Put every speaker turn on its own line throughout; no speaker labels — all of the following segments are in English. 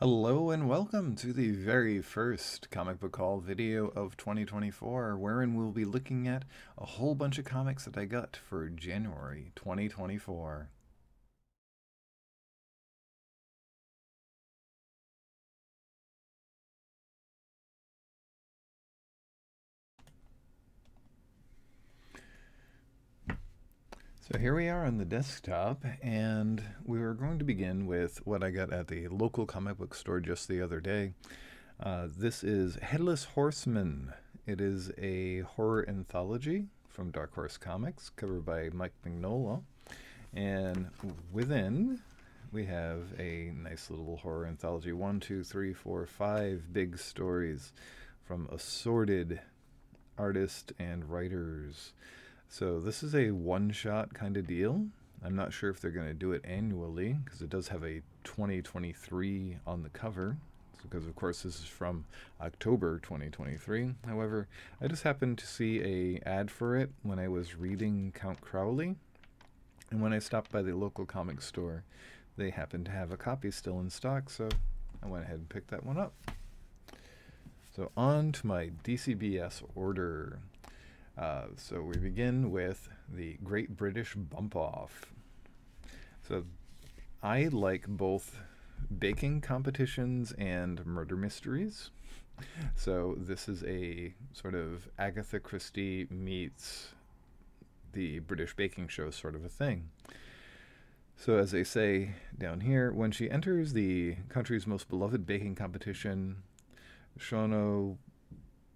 Hello and welcome to the very first comic book haul video of 2024, wherein we'll be looking at a whole bunch of comics that I got for January 2024. So here we are on the desktop, and we are going to begin with what I got at the local comic book store just the other day. This is Headless Horseman. It is a horror anthology from Dark Horse Comics, covered by Mike Mignola. And within, we have a nice little horror anthology. 1, 2, 3, 4, 5 big stories from assorted artists and writers. So this is a one-shot kind of deal. I'm not sure if they're going to do it annually because it does have a 2023 on the cover. Because of course this is from October 2023. However, I just happened to see a ad for it when I was reading Count Crowley, and when I stopped by the local comic store, they happened to have a copy still in stock, so I went ahead and picked that one up. So on to my DCBS order. So we begin with the Great British Bump Off. So I like both baking competitions and murder mysteries. So this is a sort of Agatha Christie meets the British baking show sort of a thing. So as they say down here, when she enters the country's most beloved baking competition, Shona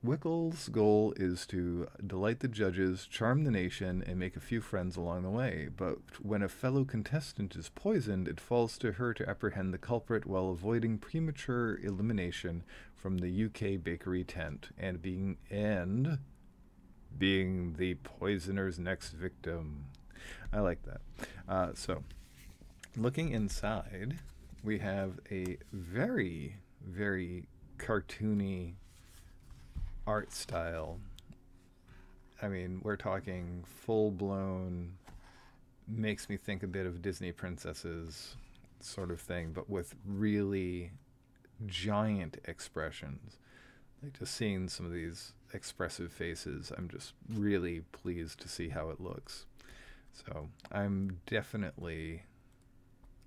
Wickle's goal is to delight the judges, charm the nation, and make a few friends along the way. But when a fellow contestant is poisoned, it falls to her to apprehend the culprit while avoiding premature elimination from the UK bakery tent and being the poisoner's next victim. I like that. So, looking inside, we have a very, very cartoony art style. I mean, we're talking full-blown, makes me think a bit of Disney princesses sort of thing, but with really giant expressions. Like just seeing some of these expressive faces, I'm just really pleased to see how it looks. So I'm definitely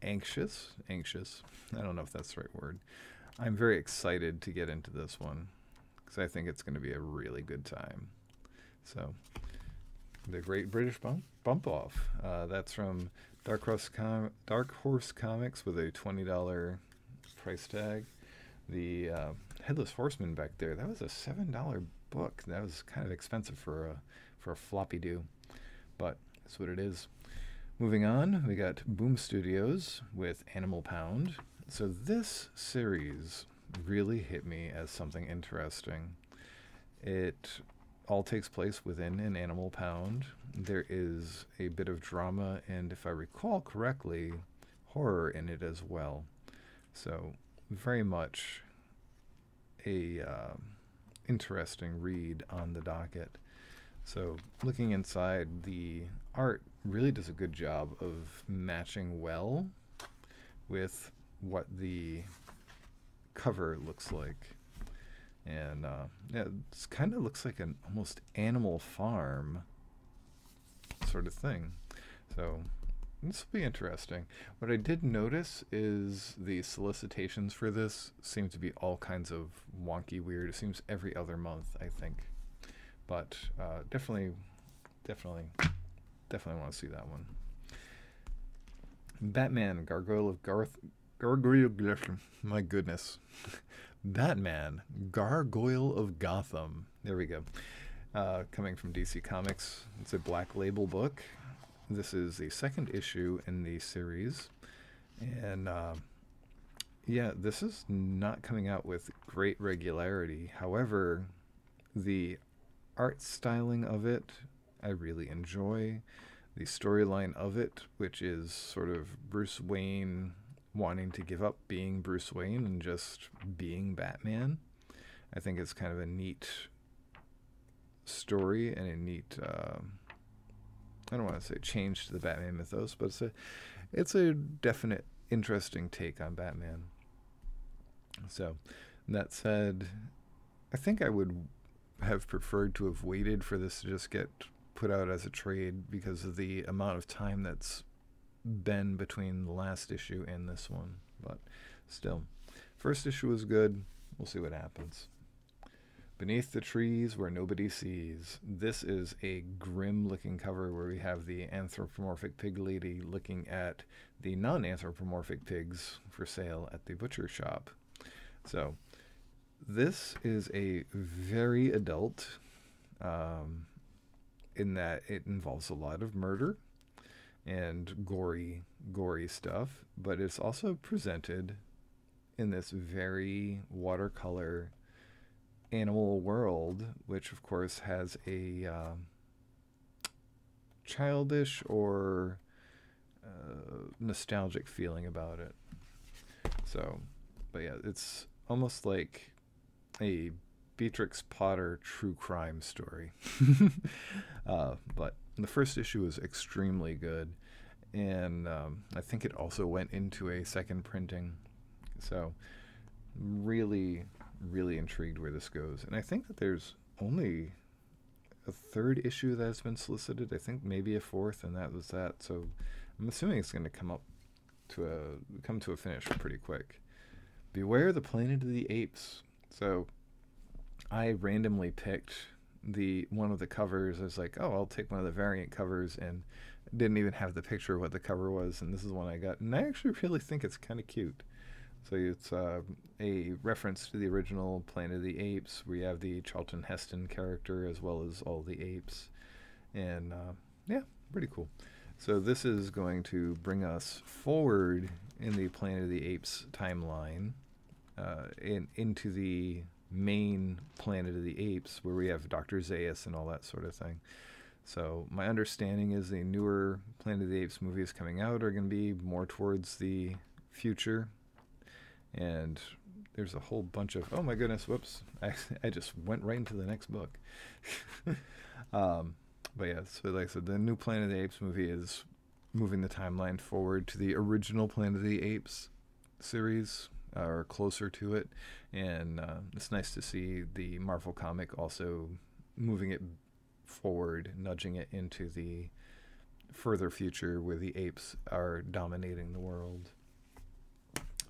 anxious. I don't know if that's the right word. I'm very excited to get into this one because I think it's going to be a really good time. So, the Great British Bump Off. That's from Dark Horse Comics with a $20 price tag. The Headless Horseman back there, that was a $7 book. That was kind of expensive for a floppy do, but that's what it is. Moving on, we got Boom Studios with Animal Pound. So this series really hit me as something interesting. It all takes place within an animal pound. There is a bit of drama and, if I recall correctly, horror in it as well. So very much a interesting read on the docket. So looking inside, the art really does a good job of matching well with what the cover looks like. And yeah, it kind of looks like an almost Animal Farm sort of thing. So this will be interesting. What I did notice is the solicitations for this seem to be all kinds of wonky weird. It seems every other month, I think. But definitely want to see that one. Batman, Gargoyle of my goodness. Batman, Gargoyle of Gotham. There we go. Coming from DC Comics. It's a Black Label book. This is the second issue in the series. And yeah, this is not coming out with great regularity. However, the art styling of it, I really enjoy. The storyline of it, which is sort of Bruce Wayne wanting to give up being Bruce Wayne and just being Batman. I think it's kind of a neat story and a neat, I don't want to say change to the Batman mythos, but it's a definite interesting take on Batman. So, that said, I think I would have preferred to have waited for this to just get put out as a trade because of the amount of time that's been between the last issue and this one. But still, first issue was good. We'll see what happens. Beneath the Trees Where Nobody Sees. This is a grim looking cover where we have the anthropomorphic pig lady looking at the non-anthropomorphic pigs for sale at the butcher shop. So this is a very adult, in that it involves a lot of murder and gory stuff, but it's also presented in this very watercolor animal world, which of course has a childish or nostalgic feeling about it. So, but yeah, it's almost like a Beatrix Potter true crime story. But the first issue was extremely good, and I think it also went into a second printing. So, really, really intrigued where this goes. And I think that there's only a third issue that has been solicited. I think maybe a fourth, and that was that. So I'm assuming it's going to come to a finish pretty quick. Beware the Planet of the Apes. So I randomly picked one of the covers. I was like, oh, I'll take one of the variant covers, and didn't even have the picture of what the cover was, and this is one I got. And I actually really think it's kind of cute. So it's a reference to the original Planet of the Apes. We have the Charlton Heston character as well as all the apes. And yeah, pretty cool. So this is going to bring us forward in the Planet of the Apes timeline, into the main Planet of the Apes, where we have Dr. Zaius and all that sort of thing. So my understanding is the newer Planet of the Apes movies coming out are going to be more towards the future. And there's a whole bunch of, oh my goodness, whoops, I just went right into the next book. But yeah, so like I said, the new Planet of the Apes movie is moving the timeline forward to the original Planet of the Apes series, or closer to it. And it's nice to see the Marvel comic also moving it forward, nudging it into the further future where the apes are dominating the world.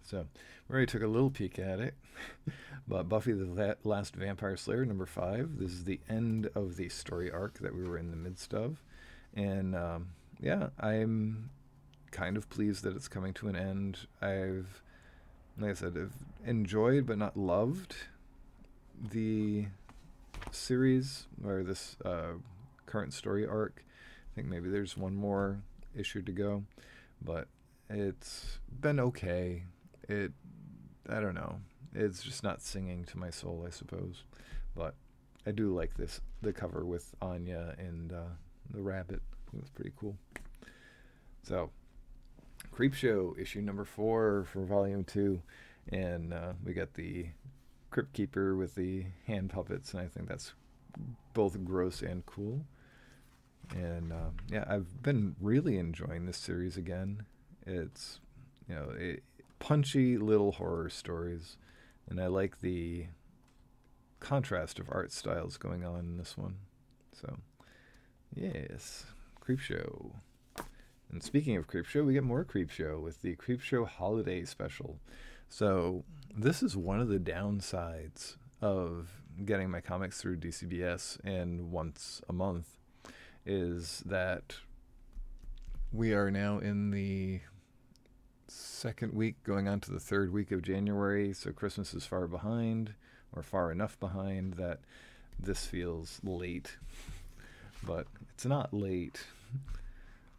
So we already took a little peek at it, but Buffy the Last Vampire Slayer #5. This is the end of the story arc that we were in the midst of, and yeah, I'm kind of pleased that it's coming to an end. Like I said, I've enjoyed but not loved the series or this current story arc. I think maybe there's one more issue to go, but it's been okay. I don't know. It's just not singing to my soul, I suppose. But I do like the cover with Anya and the rabbit. It was pretty cool. So, Creepshow, issue #4 for volume 2. And we got the Crypt Keeper with the hand puppets, and I think that's both gross and cool. And yeah, I've been really enjoying this series again. It's, punchy little horror stories, and I like the contrast of art styles going on in this one. So, yes, Creepshow. And speaking of Creepshow, we get more Creepshow with the Creepshow Holiday Special. So this is one of the downsides of getting my comics through DCBS and once a month, is that we are now in the second week going on to the third week of January, so Christmas is far behind, or far enough behind that this feels late, but it's not late.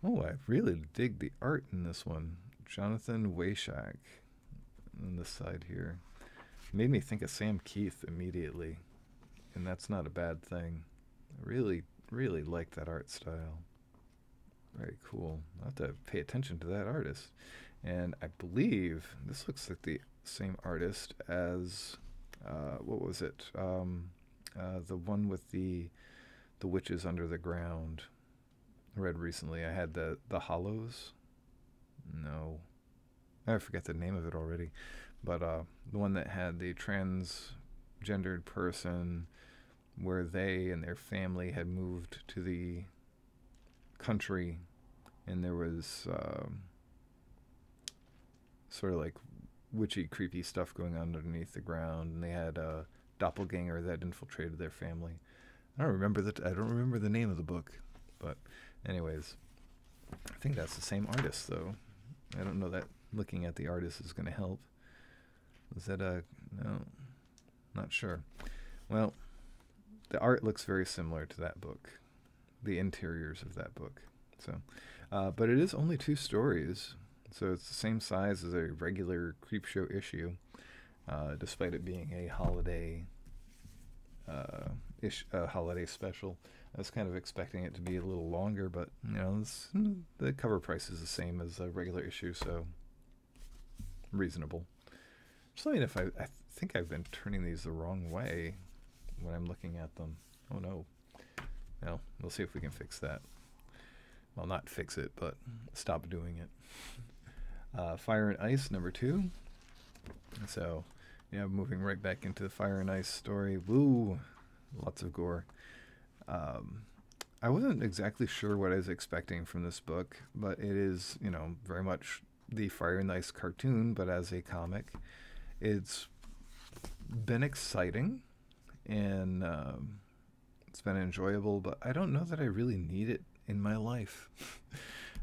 Oh, I really dig the art in this one. Jonathan Wayshak on this side here. Made me think of Sam Keith immediately, and that's not a bad thing. I really, really like that art style. Very cool. I'll have to pay attention to that artist. And I believe this looks like the same artist as, what was it? The one with the witches under the ground. I read recently. I had the Hollows. No, I forget the name of it already. But the one that had the transgendered person, where they and their family had moved to the country, and there was sort of like witchy, creepy stuff going on underneath the ground, and they had a doppelganger that infiltrated their family. I don't remember the name of the book, but anyways, I think that's the same artist though. I don't know that looking at the artist is going to help. Was that a no? Not sure. Well, the art looks very similar to that book, the interiors of that book. So, but it is only 2 stories, so it's the same size as a regular Creepshow issue, despite it being a holiday holiday special. I was kind of expecting it to be a little longer, but the cover price is the same as a regular issue, so reasonable. Just let me know if I think I've been turning these the wrong way when I'm looking at them. Oh no. Well, we'll see if we can fix that. Well, not fix it, but stop doing it. Fire and Ice, number 2. So, moving right back into the Fire and Ice story. Woo! Lots of gore. I wasn't exactly sure what I was expecting from this book, but it is, very much the Fire and Ice cartoon, but as a comic. It's been exciting, and it's been enjoyable, but I don't know that I really need it in my life.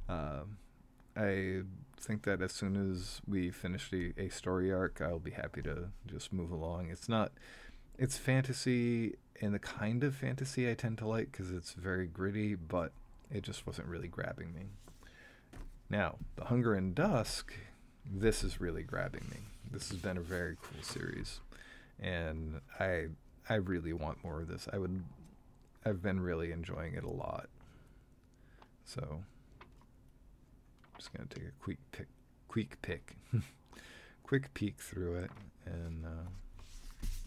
I think that as soon as we finish a story arc, I'll be happy to just move along. It's fantasy, and the kind of fantasy I tend to like because it's very gritty, but it just wasn't really grabbing me. Now, The Hunger in Dusk, this is really grabbing me. This has been a very cool series, and I really want more of this. I've been really enjoying it a lot. So, I'm just gonna take a quick peek through it, and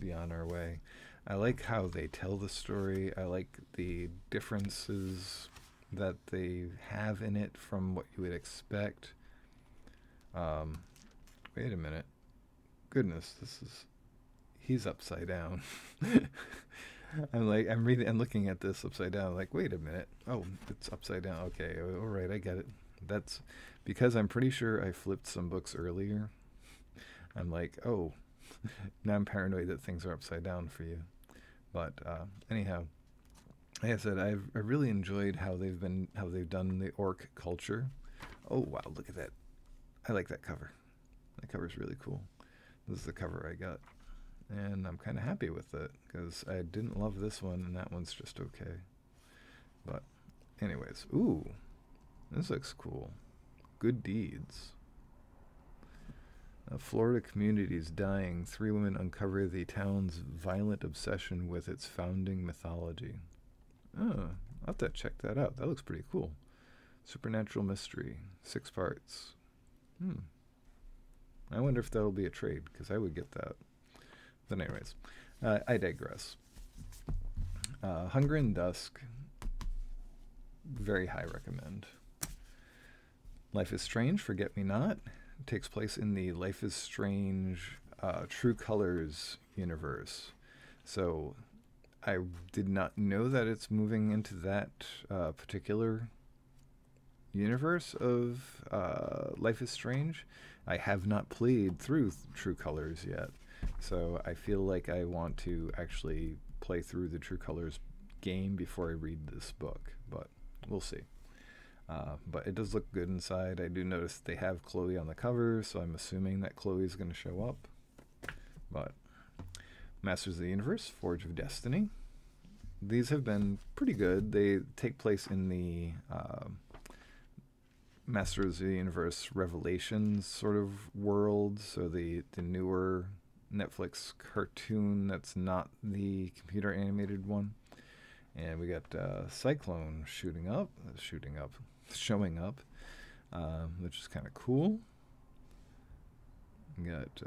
be on our way. I like how they tell the story. I like the differences that they have in it from what you would expect. Wait a minute. Goodness, he's upside down. I'm looking at this upside down, like, wait a minute. Oh, it's upside down. Okay, all right, I get it. That's because I'm pretty sure I flipped some books earlier. I'm like, oh, now I'm paranoid that things are upside down for you. But anyhow, like I said, I really enjoyed how they've done the orc culture. Oh wow, look at that! I like that cover. That cover's really cool. This is the cover I got, and I'm kind of happy with it because I didn't love this one, and that one's just okay. But anyways, ooh, this looks cool. Good deeds. A Florida community is dying. 3 women uncover the town's violent obsession with its founding mythology. Oh, I'll have to check that out. That looks pretty cool. Supernatural mystery, 6 parts. I wonder if that'll be a trade, because I would get that. But anyways, I digress. Hunger in Dusk, very high recommend. Life is Strange, Forget Me Not. It takes place in the Life is Strange True Colors universe. So I did not know that it's moving into that particular universe of Life is Strange. I have not played through True Colors yet, so I feel like I want to actually play through the True Colors game before I read this book, but we'll see. But it does look good inside. I do notice they have Chloe on the cover, so I'm assuming that Chloe is going to show up. But Masters of the Universe, Forge of Destiny. These have been pretty good. They take place in the Masters of the Universe Revelations sort of world, so the newer Netflix cartoon that's not the computer animated one. And we got Cyclone showing up, which is kind of cool. We got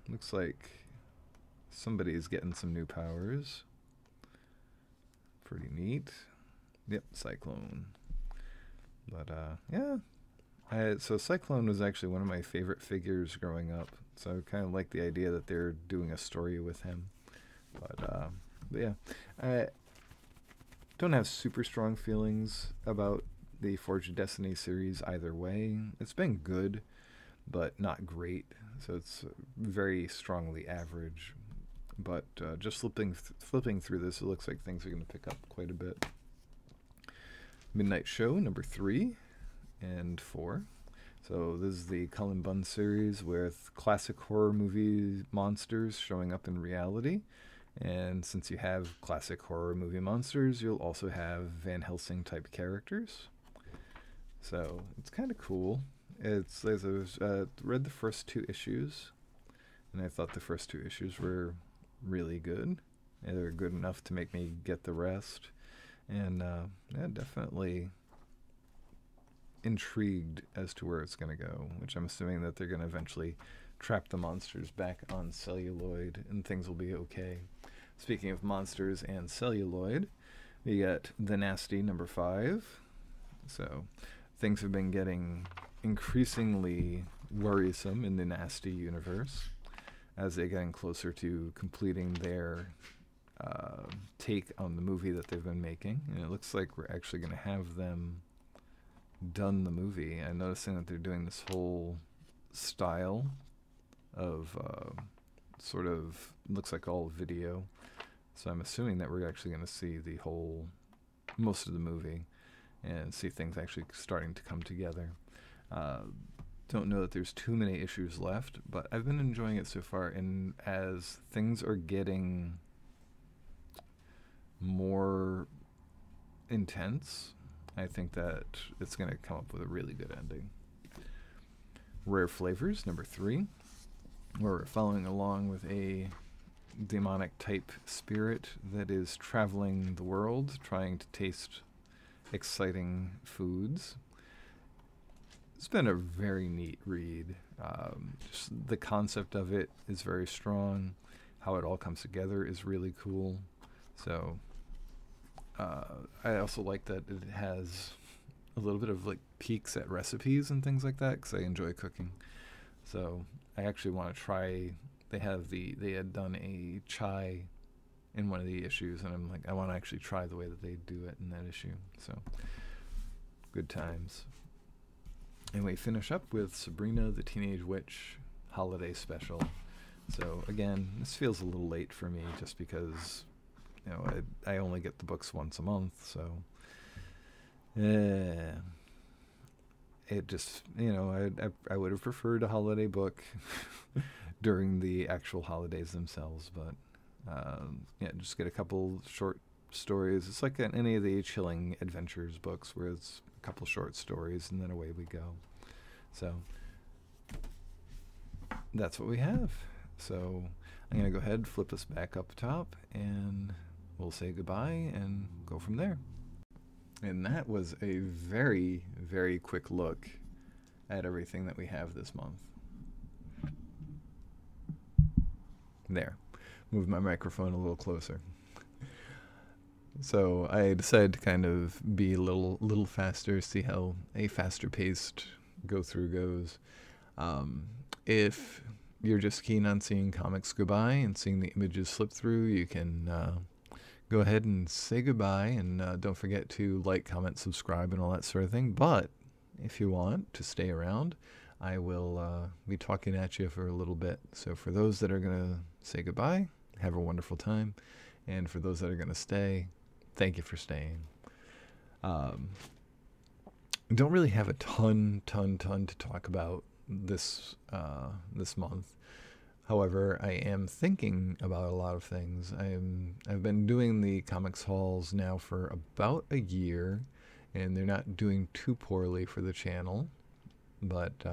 looks like somebody's getting some new powers. Pretty neat. Yep, Cyclone. But yeah, so Cyclone was actually one of my favorite figures growing up. So I kind of like the idea that they're doing a story with him. But yeah, I don't have super strong feelings about the Forge of Destiny series either way. It's been good, but not great. So it's very strongly average. But just flipping through this, it looks like things are going to pick up quite a bit. Midnight Show number 3 and 4. So this is the Cullen Bunn series with classic horror movie monsters showing up in reality. And since you have classic horror movie monsters, you'll also have Van Helsing type characters. So it's kind of cool. I read the first 2 issues, and I thought the first 2 issues were really good. They were good enough to make me get the rest. And yeah, definitely intrigued as to where it's going to go, which I'm assuming that they're going to eventually trap the monsters back on celluloid and things will be okay. Speaking of monsters and celluloid, we get The Nasty number 5. So things have been getting increasingly worrisome in the Nasty universe as they're getting closer to completing their take on the movie that they've been making. And it looks like we're actually going to have them done the movie. I'm noticing that they're doing this whole style of sort of looks like all video. So I'm assuming that we're actually going to see most of the movie and see things actually starting to come together. Don't know that there's too many issues left, but I've been enjoying it so far. And as things are getting more intense, I think that it's going to come up with a really good ending. Rare Flavors number 3. We're following along with a demonic type spirit that is traveling the world trying to taste exciting foods. It's been a very neat read. Just the concept of it is very strong. How it all comes together is really cool. So I also like that it has a little bit of like peeks at recipes and things like that because I enjoy cooking. So I actually want to try. They had done a chai in one of the issues, and I'm like, I want to actually try the way that they do it in that issue. So good times. And we finish up with Sabrina the Teenage Witch holiday special. So again, this feels a little late for me just because, you know, I only get the books once a month, so it just, you know, I would have preferred a holiday book during the actual holidays themselves, but yeah, just get a couple short stories. It's like any of the Chilling Adventures books where it's a couple short stories and then away we go. So that's what we have. So I'm going to go ahead, flip us back up top, and we'll say goodbye and go from there. And that was a very, very quick look at everything that we have this month. There. Move my microphone a little closer. So I decided to kind of be a little faster, see how a faster paced go through goes. If you're just keen on seeing comics go by and seeing the images slip through, you can go ahead and say goodbye, and don't forget to like, comment, subscribe, and all that sort of thing. But if you want to stay around, I will be talking at you for a little bit. So for those that are going to say goodbye, have a wonderful time. And for those that are going to stay, thank you for staying. Don't really have a ton to talk about this month. However, I am thinking about a lot of things. I've been doing the comics hauls now for about a year, and they're not doing too poorly for the channel. But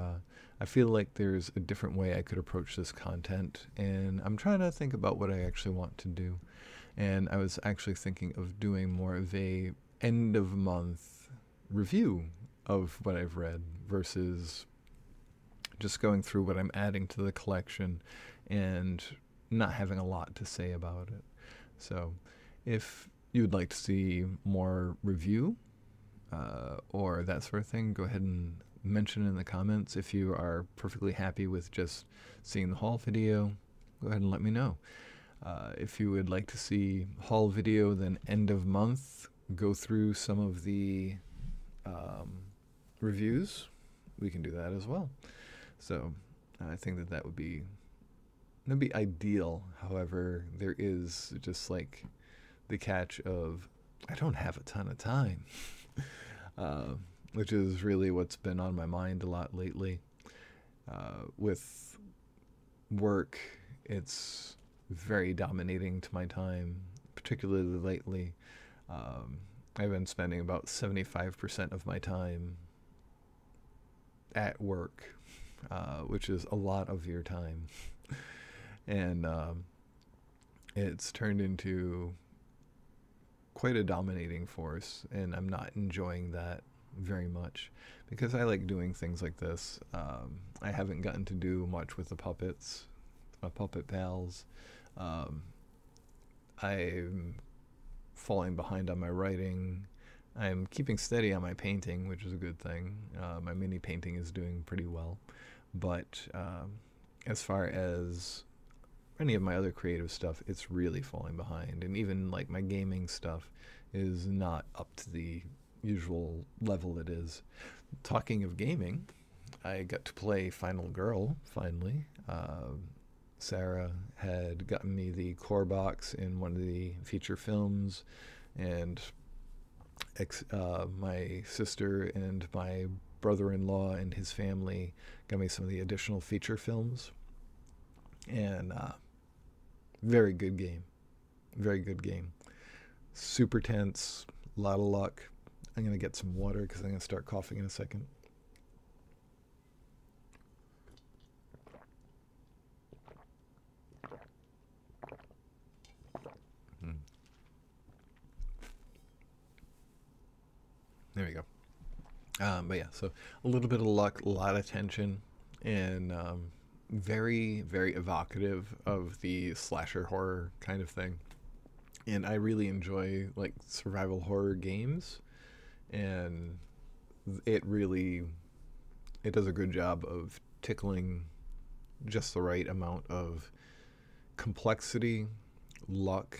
I feel like there's a different way I could approach this content, and I'm trying to think about what I actually want to do. And I was actually thinking of doing more of a end of month review of what I've read versus just going through what I'm adding to the collection and not having a lot to say about it. So if you would like to see more review or that sort of thing, go ahead and mention in the comments if you are perfectly happy with just seeing the haul video. Go ahead and let me know. If you would like to see haul video, then end of month, go through some of the reviews, we can do that as well. So I think that would be ideal. However, there is just like the catch of I don't have a ton of time, which is really what's been on my mind a lot lately. With work, it's very dominating to my time, particularly lately. I've been spending about 75% of my time at work, which is a lot of your time. And it's turned into quite a dominating force, and I'm not enjoying that very much because I like doing things like this. I haven't gotten to do much with the puppets, my puppet pals. I'm falling behind on my writing. I'm keeping steady on my painting, which is a good thing. My mini painting is doing pretty well. But as far as any of my other creative stuff, it's really falling behind. And even like my gaming stuff is not up to the usual level it is. Talking of gaming, I got to play Final Girl, finally. Sarah had gotten me the core box in one of the feature films, and my sister and my brother-in-law and his family got me some of the additional feature films. And very good game. Very good game. Super tense, a lot of luck. I'm going to get some water because I'm going to start coughing in a second. There we go. But yeah, so a little bit of luck, a lot of tension, and very, very evocative of the slasher horror kind of thing. And I really enjoy like survival horror games, and it does a good job of tickling just the right amount of complexity, luck,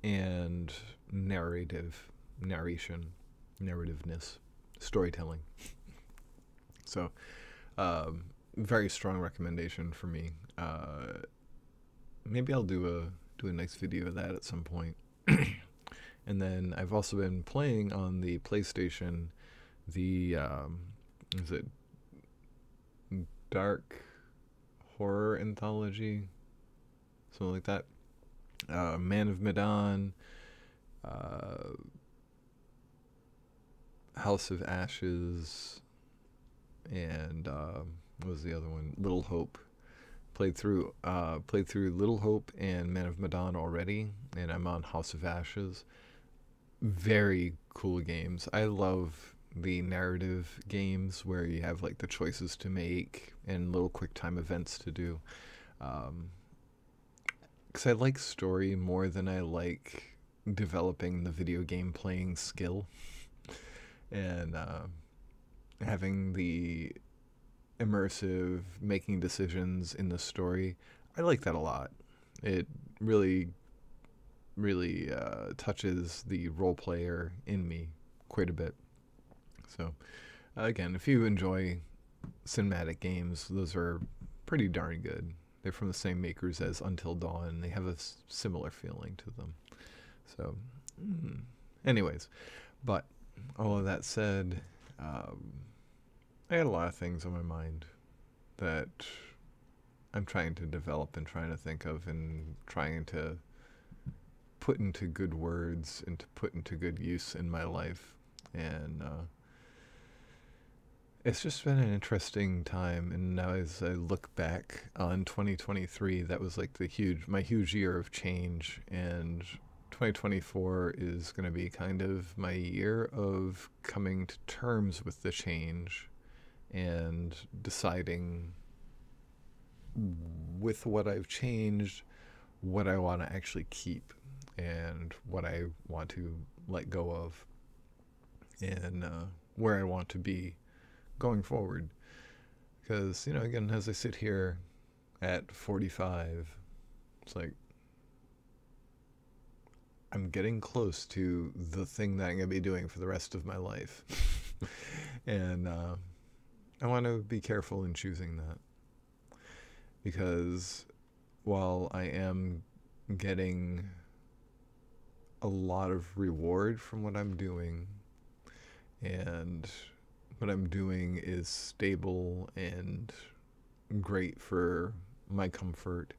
and narrativeness, storytelling. So, very strong recommendation for me. Maybe I'll do a nice video of that at some point. And then I've also been playing on the PlayStation the is it Dark Horror Anthology, something like that. Man of Medan, House of Ashes, and what was the other one? Little Hope. Played through Little Hope and Man of Medan already, and I'm on House of Ashes. Very cool games. I love the narrative games where you have like the choices to make and little quick time events to do. Because I like story more than I like developing the video game playing skill. And having the immersive making decisions in the story, I like that a lot. It really touches the role player in me quite a bit. So again, if you enjoy cinematic games, those are pretty darn good. They're from the same makers as Until Dawn. They have a similar feeling to them. So anyways, but all of that said, I had a lot of things on my mind that I'm trying to develop and trying to think of and trying to put into good words and to put into good use in my life. And it's just been an interesting time. And now as I look back on 2023, that was like my huge year of change. And 2024 is going to be kind of my year of coming to terms with the change and deciding with what I've changed, what I want to actually keep and what I want to let go of, and where I want to be going forward. Because, again, as I sit here at 45, it's like I'm getting close to the thing that I'm going to be doing for the rest of my life. And I want to be careful in choosing that. Because while I am getting a lot of reward from what I'm doing, and what I'm doing is stable and great for my comfort,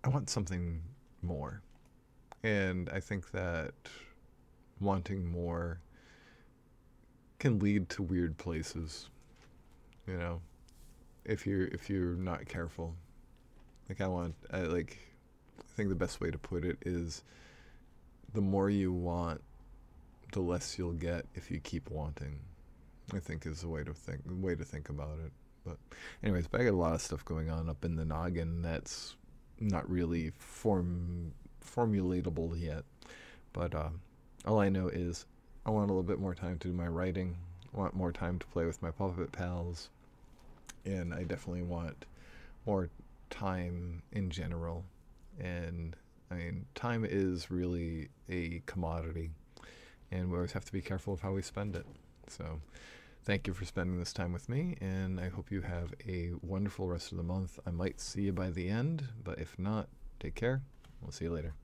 I want something more. And I think that wanting more can lead to weird places, if you're not careful. I think the best way to put it is, the more you want, the less you'll get if you keep wanting, I think, is the way to think about it. But anyways, I got a lot of stuff going on up in the noggin that's not really formulatable yet. But all I know is I want a little bit more time to do my writing. I want more time to play with my puppet pals. And I definitely want more time in general. And I mean, time is really a commodity, and we always have to be careful of how we spend it. So thank you for spending this time with me, and I hope you have a wonderful rest of the month. I might see you by the end, but if not, take care. We'll see you later.